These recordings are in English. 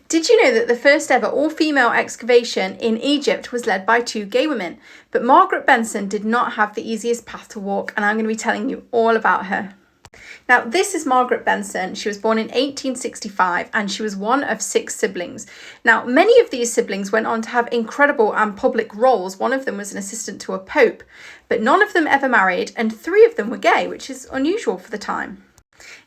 Did you know that the first ever all-female excavation in Egypt was led by 2 gay women? But Margaret Benson did not have the easiest path to walk, and I'm going to be telling you all about her. Now, this is Margaret Benson. She was born in 1865 and she was one of 6 siblings. Now, many of these siblings went on to have incredible and public roles. One of them was an assistant to a pope, but none of them ever married, and 3 of them were gay, which is unusual for the time.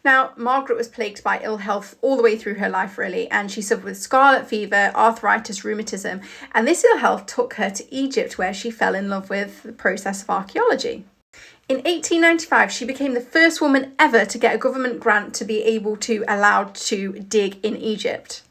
Now, Margaret was plagued by ill health all the way through her life, really, and she suffered with scarlet fever, arthritis, rheumatism, and this ill health took her to Egypt, where she fell in love with the process of archaeology. In 1895, she became the first woman ever to get a government grant to be able to allowed to dig in Egypt.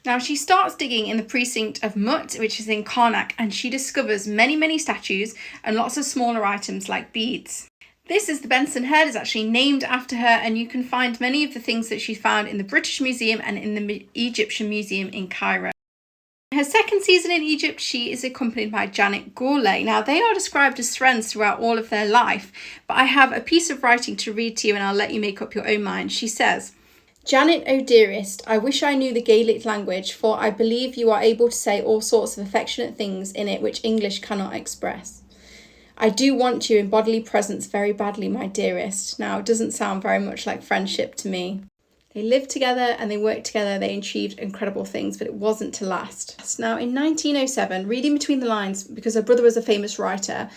Now, she starts digging in the precinct of Mut, which is in Karnak, and she discovers many statues and lots of smaller items like beads. This is the Benson head. It's actually named after her, and you can find many of the things that she found in the British Museum and in the Egyptian Museum in Cairo. In her second season in Egypt, she is accompanied by Janet Gourlay. Now, they are described as friends throughout all of their life, but I have a piece of writing to read to you and I'll let you make up your own mind. She says, "Janet, oh dearest, I wish I knew the Gaelic language, for I believe you are able to say all sorts of affectionate things in it which English cannot express. I do want you in bodily presence very badly, my dearest." Now, it doesn't sound very much like friendship to me. They lived together and they worked together. They achieved incredible things, but it wasn't to last. Now, in 1907, reading between the lines, because her brother was a famous writer,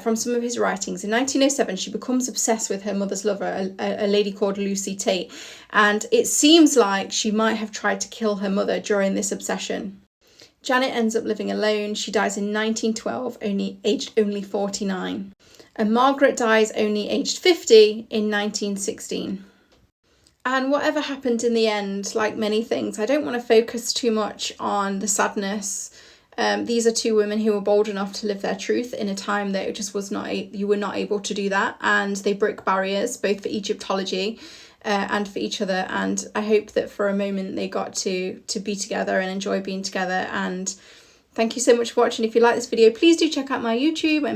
from some of his writings, in 1907, she becomes obsessed with her mother's lover, a lady called Lucy Tate. And it seems like she might have tried to kill her mother during this obsession. Janet ends up living alone. She dies in 1912, aged only 49. And Margaret dies only aged 50 in 1916. And whatever happened in the end, like many things, I don't want to focus too much on the sadness. These are 2 women who were bold enough to live their truth in a time that it just was not, you were not able to do that. And they broke barriers, both for Egyptology and for each other. And I hope that for a moment they got to be together and enjoy being together. And thank you so much for watching. If you like this video, please do check out my YouTube.